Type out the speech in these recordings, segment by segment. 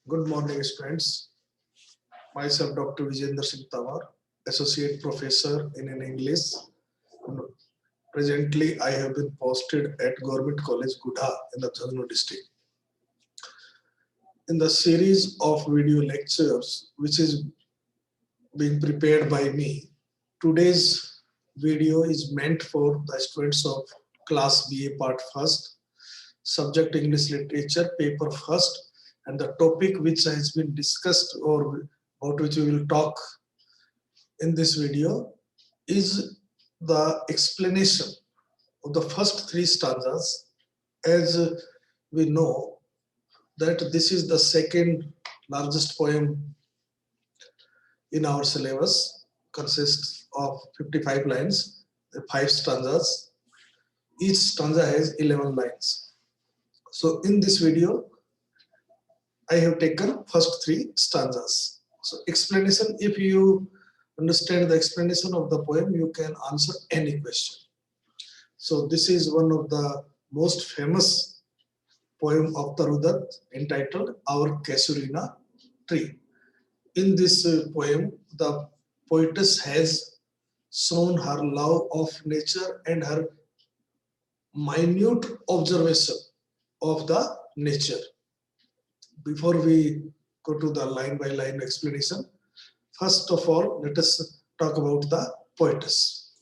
Good morning, students. Myself, Dr. Vijender Singh Tawar, Associate Professor in English. Presently, I have been posted at Government College Gudha in the Jhansi district. In the series of video lectures, which is being prepared by me, today's video is meant for the students of Class BA Part First, Subject English Literature, Paper First, and the topic which has been discussed or about which we will talk in this video is the explanation of the first three stanzas. As we know that this is the second largest poem in our syllabus, consists of 55 lines, 5 stanzas. Each stanza has 11 lines. So in this video, I have taken first 3 stanzas. So explanation, if you understand the explanation of the poem, you can answer any question. So this is one of the most famous poem of Tarudat entitled Our Casuarina Tree. In this poem, the poetess has shown her love of nature and her minute observation of the nature. Before we go to the line by line explanation, first of all, let us talk about the poetess.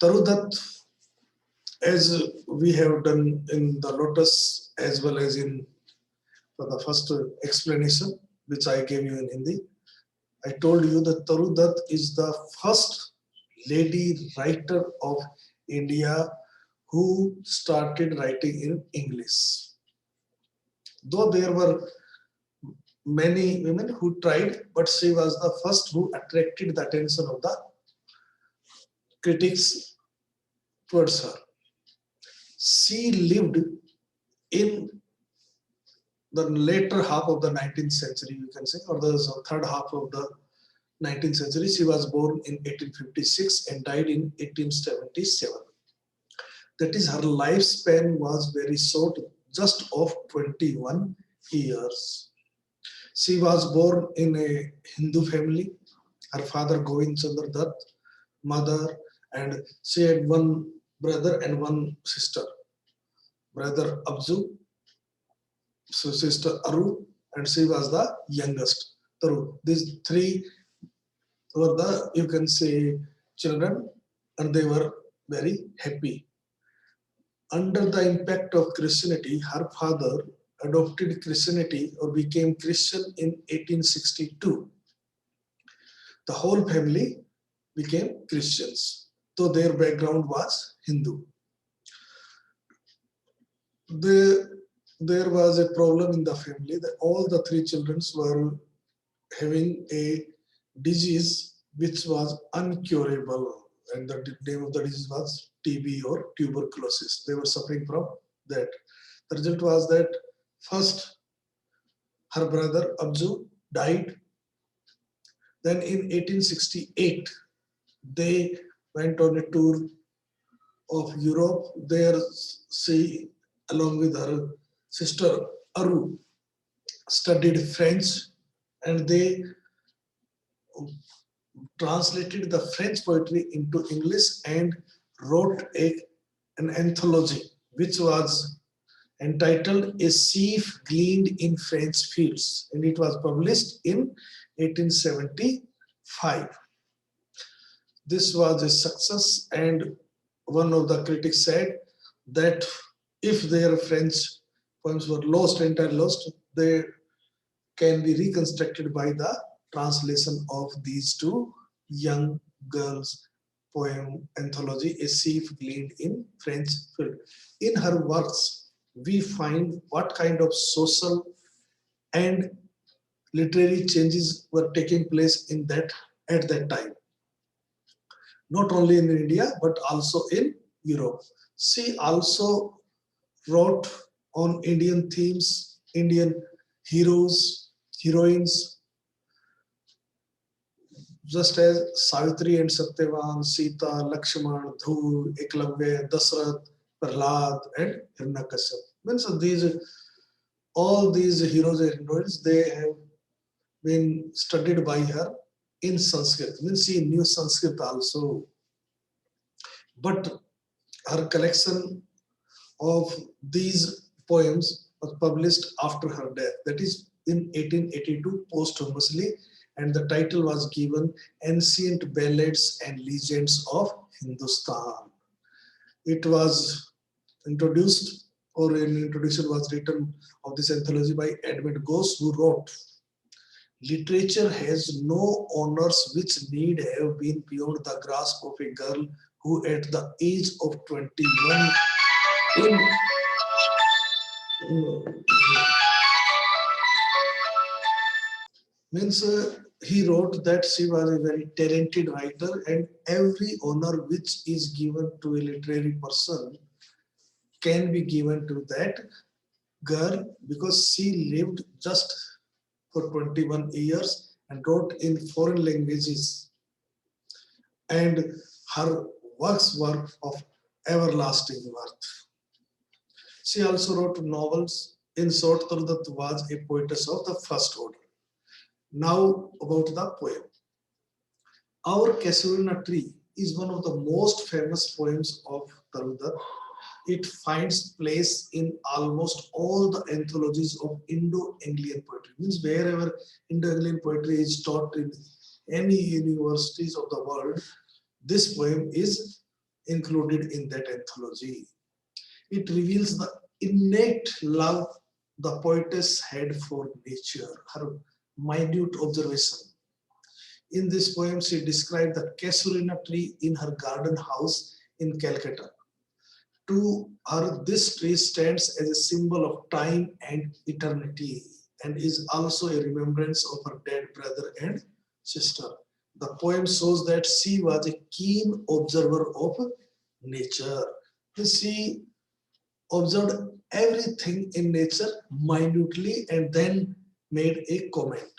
Tarudat, as we have done in the Lotus as well as in the first explanation which I gave you in Hindi, I told you that Tarudat is the first lady writer of India who started writing in English. Though there were many women who tried, but she was the first who attracted the attention of the critics towards her. She lived in the later half of the 19th century, you can say, or the third half of the 19th century. She was born in 1856 and died in 1877. That is, her lifespan was very short, just of 21 years. She was born in a Hindu family. Her father Govind Chandra Dutt, mother, and she had one brother and one sister. Brother Abzu, so sister Aru, and she was the youngest. Taru. These three were the, you can say, children, and they were very happy. Under the impact of Christianity, her father adopted Christianity or became Christian in 1862. The whole family became Christians, though their background was Hindu. There was a problem in the family that all the 3 children were having a disease which was uncurable, and the name of the disease was TB or tuberculosis. They were suffering from that. The result was that first her brother Abju died. Then in 1868, they went on a tour of Europe. There she, along with her sister Aru, studied French, and they translated the French poetry into English and wrote an anthology which was entitled A Sheaf Gleaned in French Fields, and it was published in 1875. This was a success, and one of the critics said that if their French poems were lost, entirely lost, they can be reconstructed by the translation of these 2 young girls' poem anthology, A Sheaf Gleaned in French Field. In her works, we find what kind of social and literary changes were taking place in that at that time. Not only in India, but also in Europe. She also wrote on Indian themes, Indian heroes, heroines, just as Savitri and Satyavan, Sita, Lakshman, Dhru, Eklavya, Dasrath, Prahlad, and Hiranyakashipu. Means these All these heroes and heroines, they have been studied by her in Sanskrit. Means she knew Sanskrit also, but her collection of these poems was published after her death. That is in 1882 posthumously, and the title was given Ancient Ballads and Legends of Hindustan. It was introduced, or an introduction was written of this anthology by Edmund Gosse, who wrote, literature has no honors which need have been beyond the grasp of a girl who at the age of 21 in means he wrote that she was a very talented writer, and every honor which is given to a literary person can be given to that girl because she lived just for 21 years and wrote in foreign languages, and her works were of everlasting worth. She also wrote novels. In short, Turdat was a poetess of the first order. Now about the poem. Our Casuarina tree is one of the most famous poems of Tarudat. It finds place in almost all the anthologies of Indo-Anglian poetry. Means wherever Indo-Anglian poetry is taught in any universities of the world, this poem is included in that anthology. It reveals the innate love the poetess had for nature, her minute observation. In this poem, she described the Casuarina tree in her garden house in Calcutta. To her, this tree stands as a symbol of time and eternity and is also a remembrance of her dead brother and sister. The poem shows that she was a keen observer of nature. She observed everything in nature minutely and then made a comment.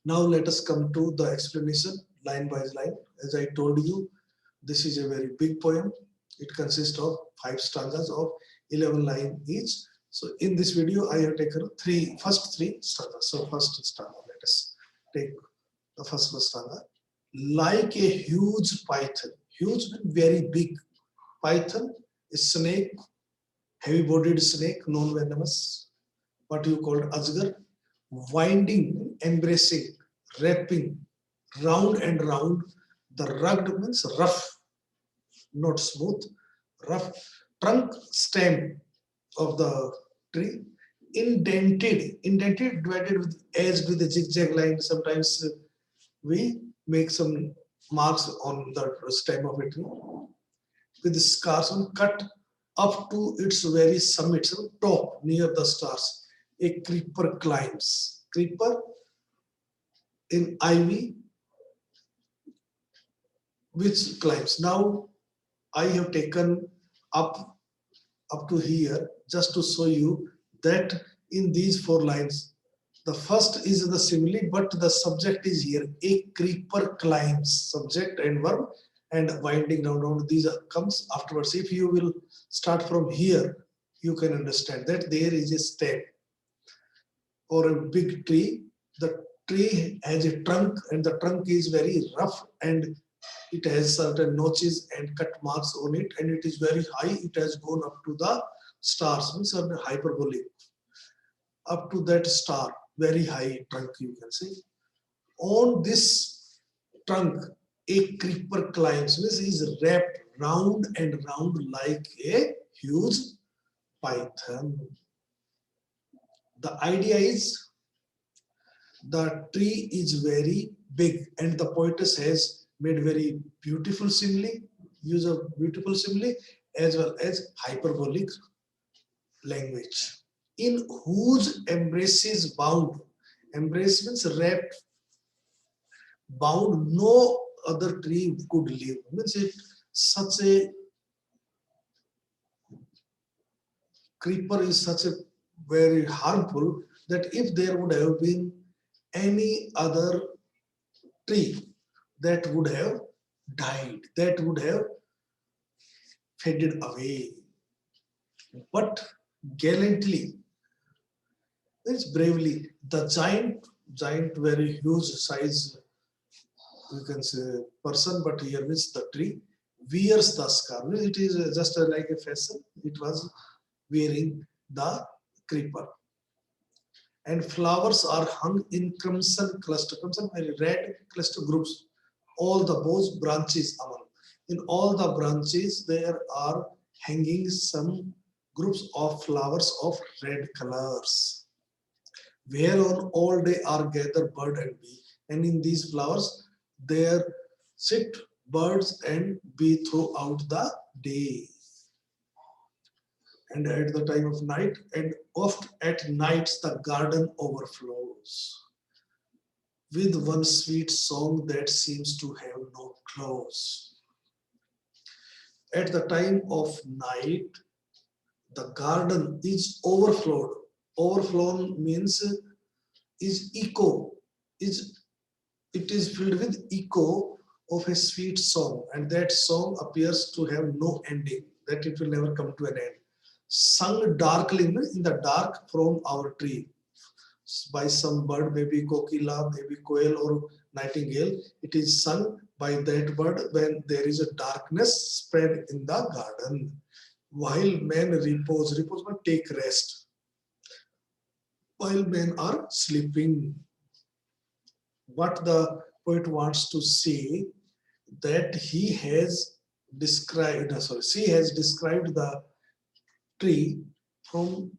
Now let us come to the explanation line by line. As I told you, this is a very big poem. It consists of 5 stanzas of 11 lines each. So in this video, I have taken first three stanzas. So first stanza, let us take the first stanza. Like a huge python, huge means very big. Python is snake, heavy-bodied snake, non-venomous, what you called ajgar, winding, embracing, wrapping, round and round. The rugged means rough, not smooth, rough trunk stem of the tree, indented, divided with edged with a zigzag line. Sometimes we make some marks on the stem of a tree with scars on cut up to its very summit, so top near the stars. A creeper climbs. Creeper in ivy which climbs. Now I have taken up to here just to show you that in these 4 lines, the first is the simile, but the subject is here. A creeper climbs, subject and verb, and winding round. These comes afterwards. If you will start from here, you can understand that there is a stem or a big tree. The tree has a trunk, and the trunk is very rough, and it has certain notches and cut marks on it, and it is very high. It has gone up to the stars, means hyperbolic, up to that star, very high trunk, you can say. On this trunk, a creeper climbs, means is wrapped round and round like a huge python. The idea is the tree is very big, and the poetess has made very beautiful simile, use of beautiful simile as well as hyperbolic language. In whose embraces bound, embrace means wrapped, bound, no other tree could live. Means it such a creeper is such a very harmful that if there would have been any other tree, that would have died, that would have faded away. But gallantly, It's bravely. The giant, very huge size, you can say person, but here means the tree, wears the scarf. It is just like a fashion. It was wearing the creeper. And flowers are hung in crimson, very red cluster groups. All the both branches among. In all the branches, there are hanging some groups of flowers of red colors, whereon all day are gathered bird and bee. And in these flowers, there sit birds and bee throughout the day. And at the time of night, and oft at nights, the garden overflows with one sweet song that seems to have no close. At the time of night, the garden is overflowed. Overflown means is echo, is it is filled with echo of a sweet song, and that song appears to have no ending, that it will never come to an end. Sung darkly in the dark from our tree by some bird, maybe kokila, maybe quail or nightingale. It is sung by that bird when there is a darkness spread in the garden. While men repose but take rest. While men are sleeping. What the poet wants to say that he has described, sorry, she has described the tree from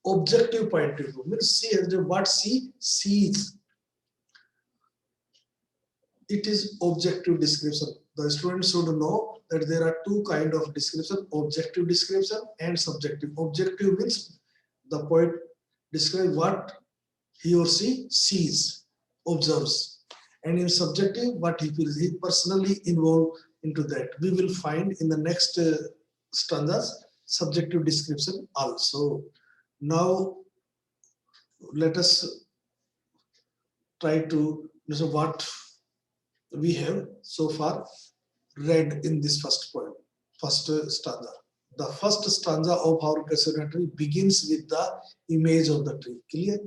objective point of view. Means she has what she sees. It is objective description. The student should know that there are two kind of description: objective description and subjective. Objective means the poet describes what he or she sees, observes, and in subjective what he feels. He personally involved into that. We will find in the next stanzas subjective description also. Now let us try to know what we have so far read in this first poem, first stanza. The first stanza of our Casuarina tree begins with the image of the tree. Clear?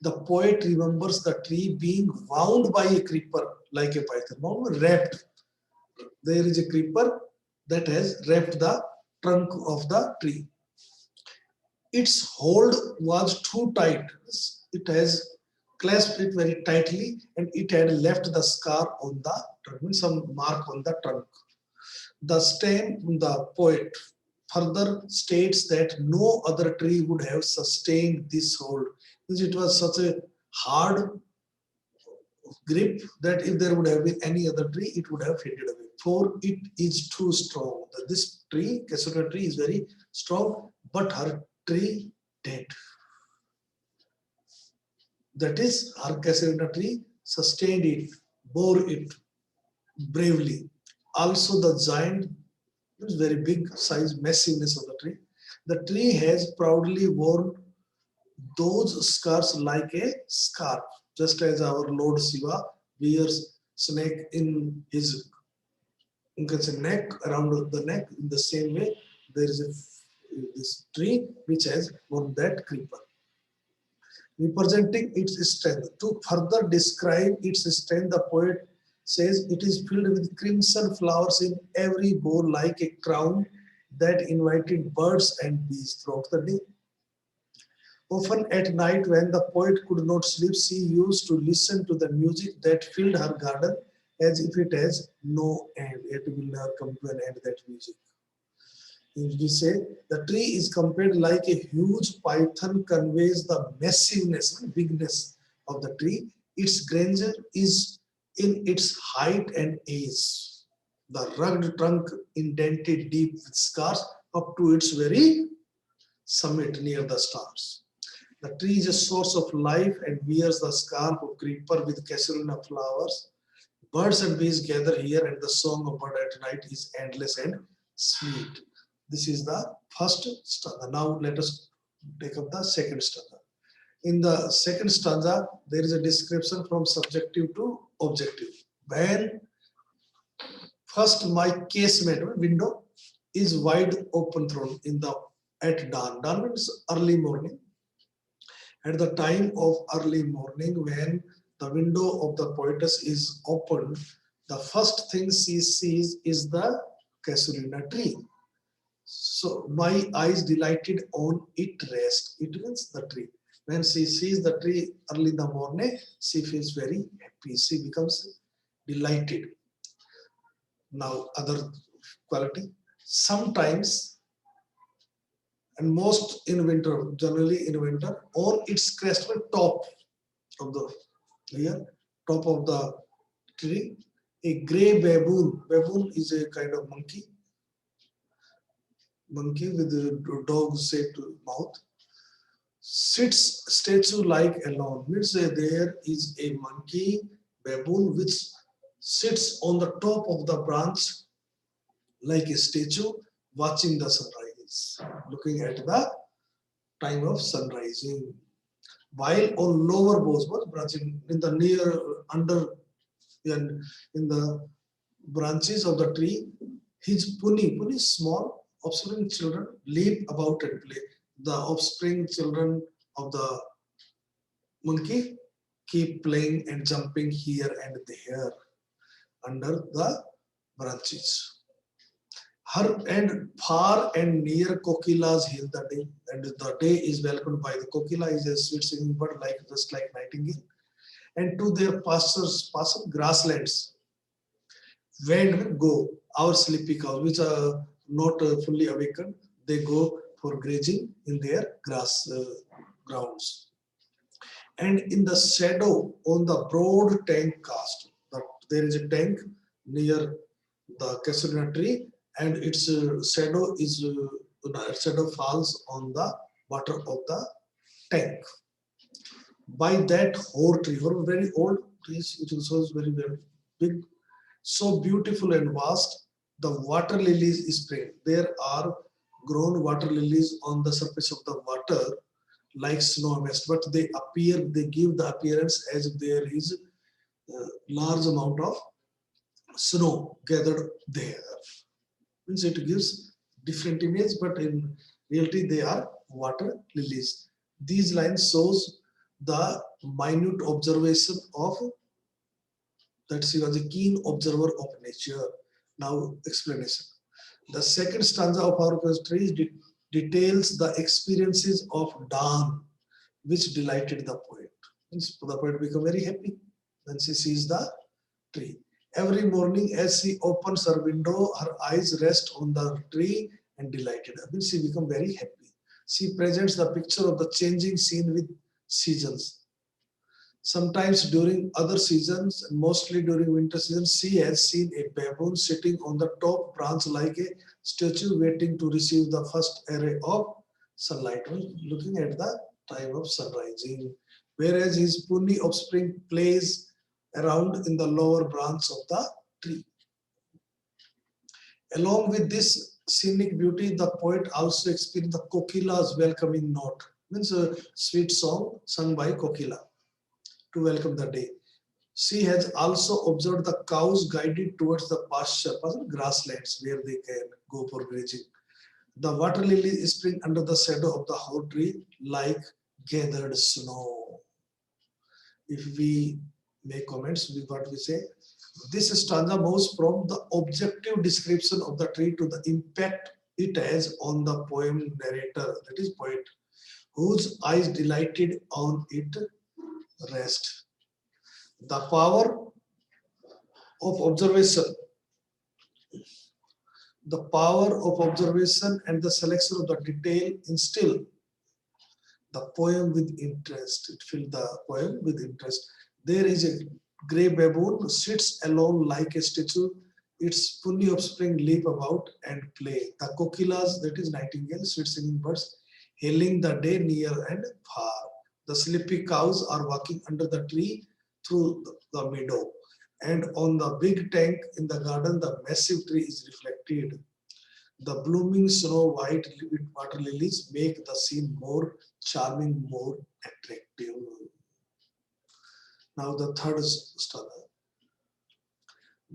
The poet remembers the tree being wound by a creeper like a python, wrapped. There is a creeper that has wrapped the trunk of the tree. Its hold was too tight. It has clasped it very tightly and it had left the scar on the trunk, some mark on the trunk. The stem, the poet further states that no other tree would have sustained this hold, because it was such a hard grip that if there would have been any other tree, it would have faded away. For it is too strong. This tree, Casuarina tree, is very strong, but her tree dead. That is, her Casuarina tree sustained it, bore it bravely. Also, the giant, very big size, massiveness of the tree. The tree has proudly worn those scars like a scarf, just as our Lord Shiva wears snake in his, you can say, neck, around the neck. In the same way, there is this tree which has worn that creeper, representing its strength. To further describe its strength, the poet says it is filled with crimson flowers in every bough like a crown that invited birds and bees throughout the day. Often at night, when the poet could not sleep, she used to listen to the music that filled her garden as if it has no end. It will never come to an end, that music. We say the tree is compared like a huge python conveys the massiveness, bigness of the tree. Its grandeur is in its height and age. The rugged trunk indented deep with scars up to its very summit near the stars. The tree is a source of life and wears the scarf of creeper with Casuarina flowers. Birds and bees gather here, and the song of bird at night is endless and sweet. This is the first stanza. Now let us take up the second stanza. In the second stanza, there is a description from subjective to objective. When first my casement window is wide open thrown in the at dawn. Dawn means early morning. At the time of early morning, when the window of the poetess is opened, the first thing she sees is the Casuarina tree. So my eyes delighted on it rest. It means the tree. When she sees the tree early in the morning, she feels very happy. She becomes delighted. Now, other quality. Sometimes, and most in winter, generally in winter, on its crest, top of the here, top of the tree, a grey baboon. Baboon is a kind of monkey with a dog-shaped mouth. Sits statue like alone. Means there is a monkey baboon which sits on the top of the branch like a statue watching the sunrise, looking at the time of sunrising. While on lower boughs, branching in the near under and in the branches of the tree, his puni small offspring children leap about and play. The offspring children of the monkey keep playing and jumping here and there under the branches. Her and far and near Kokilas hail the day, and the day is welcomed by the Kokila is a sweet singing bird like just like nightingale. And to their pastures, pasture grasslands, when go our sleepy cows, which are not fully awakened, they go for grazing in their grass grounds. And in the shadow on the broad tank cast, there is a tank near the Casuarina tree, and its shadow falls on the water of the tank. By that whole tree, or very old trees, it also is very very big, so beautiful and vast. The water lilies spring. There are grown water lilies on the surface of the water like snow mist, but they give the appearance as if there is a large amount of snow gathered there. Means it gives different image, but in reality they are water lilies. These lines shows the minute observation of that she was a keen observer of nature. Now explanation. The second stanza of our poetry details the experiences of dawn, which delighted the poet. Means the poet become very happy when she sees the tree. Every morning, as she opens her window, her eyes rest on the tree and delighted her. Means she become very happy. She presents the picture of the changing scene with seasons. Sometimes during other seasons, mostly during winter season, she has seen a baboon sitting on the top branch like a statue waiting to receive the first array of sunlight, looking at the time of sunrising. Whereas his puny offspring plays around in the lower branch of the tree. Along with this scenic beauty, the poet also experienced the kokila's welcoming note, means a sweet song sung by kokila to welcome the day. She has also observed the cows guided towards the pasture grasslands where they can go for grazing. The water lily spring under the shadow of the whole tree like gathered snow. If we make comments with what we say, this stanza moves from the objective description of the tree to the impact it has on the poem narrator, that is poet, whose eyes delighted on it rest. The power of observation, and the selection of the detail instill the poem with interest. It filled the poem with interest. There is a grey baboon sits alone like a statue. Its puny offspring leap about and play. The kokilas, that is nightingale, sweet singing birds, hailing the day near and far. The sleepy cows are walking under the tree through the meadow. And on the big tank in the garden, the massive tree is reflected. The blooming snow white water lilies make the scene more charming, more attractive. Now the third stanza.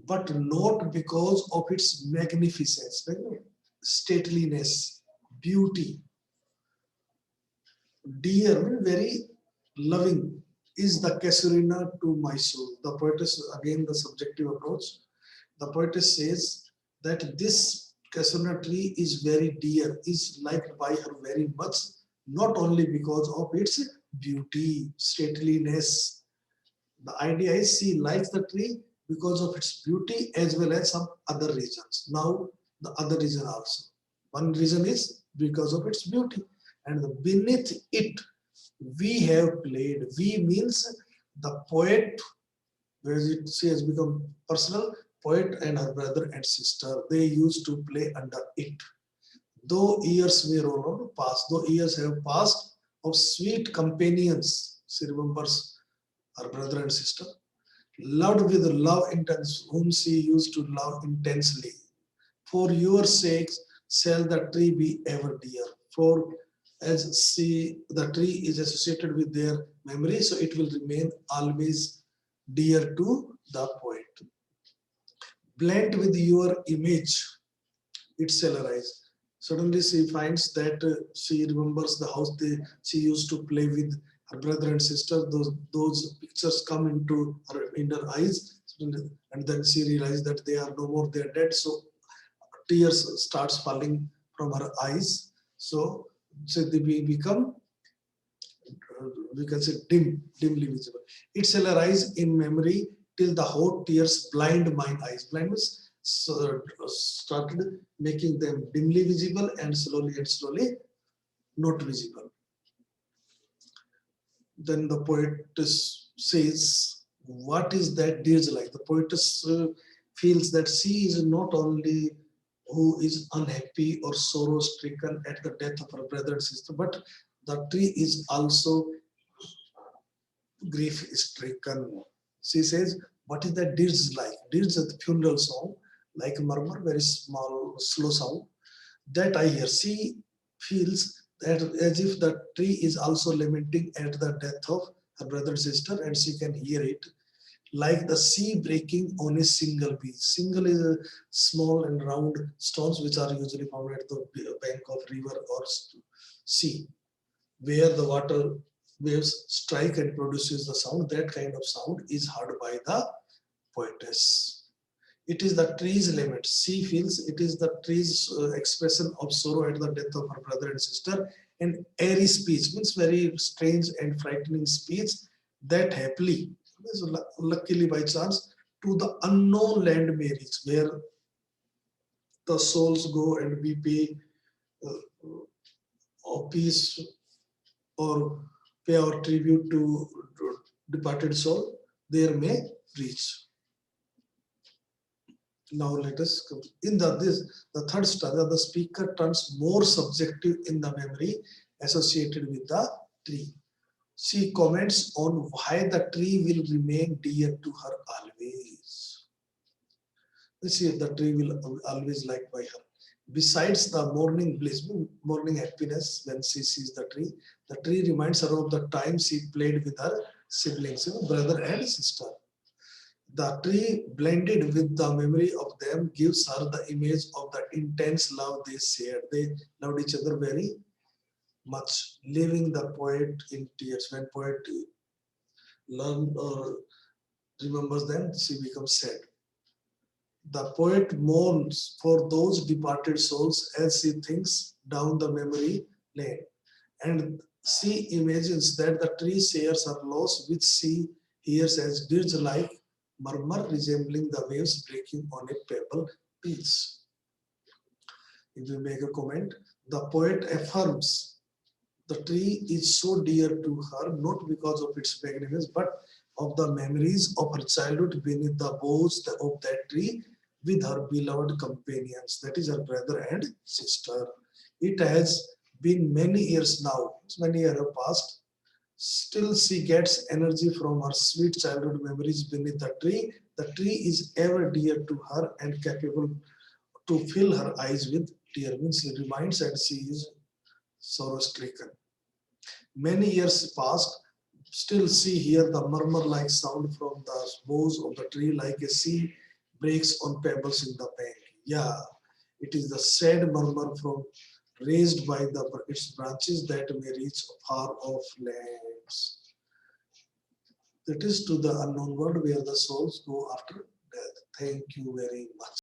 But not because of its magnificence, stateliness, beauty. Dear, very Loving is the Casuarina to my soul. The poetess, again the subjective approach. The poetess says that this Casuarina tree is very dear, is liked by her very much, not only because of its beauty, stateliness. The idea is she likes the tree because of its beauty as well as some other reasons. Now, the other reason also. One reason is because of its beauty. And beneath it, we have played. We means the poet, where she has become personal, poet and her brother and sister. They used to play under it. Though years may roll on past, though years have passed of sweet companions, she remembers her brother and sister, loved with love intense, whom she used to love intensely. For your sakes shall the tree be ever dear. For as the tree is associated with their memory, so it will remain always dear to the poet. Blend with your image, it shall arise. Suddenly she finds that she remembers the house she used to play with her brother and sister. Those pictures come into her eyes, and then she realizes that they are no more. They are dead. So tears starts falling from her eyes. So they become, we can say, dimly visible. It shall arise in memory till the hot tears blind mine eyes. Blind means started making them dimly visible and slowly not visible. Then the poetess says, what is that deeds like? The poetess feels that she is not only who is unhappy or sorrow stricken at the death of her brother and sister, but the tree is also grief stricken. She says, what is that dirge like? Dirge is the funeral song, like a murmur, very small, slow sound that I hear. She feels that as if the tree is also lamenting at the death of her brother and sister, and she can hear it like the sea breaking on a single beach. Single is a small and round stones which are usually found at the bank of river or sea, where the water waves strike and produces the sound. That kind of sound is heard by the poetess. It is the tree's lament. She feels it is the tree's expression of sorrow at the death of her brother and sister. And airy speech means very strange and frightening speech that happily, luckily by chance, to the unknown land may reach, where the souls go and we pay peace or pay our tribute to departed soul, there may reach. Now let us come. In the third stanza, the speaker turns more subjective in the memory associated with the tree. She comments on why the tree will remain dear to her always. You see, the tree will always like by her. Besides the morning bliss, morning happiness when she sees the tree reminds her of the time she played with her siblings, brother and sister. The tree, blended with the memory of them, gives her the image of the intense love they shared. They loved each other very much, leaving the poet in tears. When poet learns or remembers them, she becomes sad. The poet mourns for those departed souls as she thinks down the memory lane. And she imagines that the tree shares her loss, which she hears as dirge-like murmur resembling the waves breaking on a pebble beach. If you make a comment, the poet affirms the tree is so dear to her not because of its magnificence, but of the memories of her childhood beneath the boughs of that tree with her beloved companions, that is her brother and sister. It has been many years now, many years have passed. Still, she gets energy from her sweet childhood memories beneath the tree. The tree is ever dear to her and capable to fill her eyes with tears. Means she reminds and she is sorrow stricken. Many years passed, still she hear the murmur-like sound from the boughs of the tree like a sea breaks on pebbles in the bank. Yeah, it is the sad murmur from raised by its branches that may reach far off lands. that is to the unknown world where the souls go after death. Thank you very much.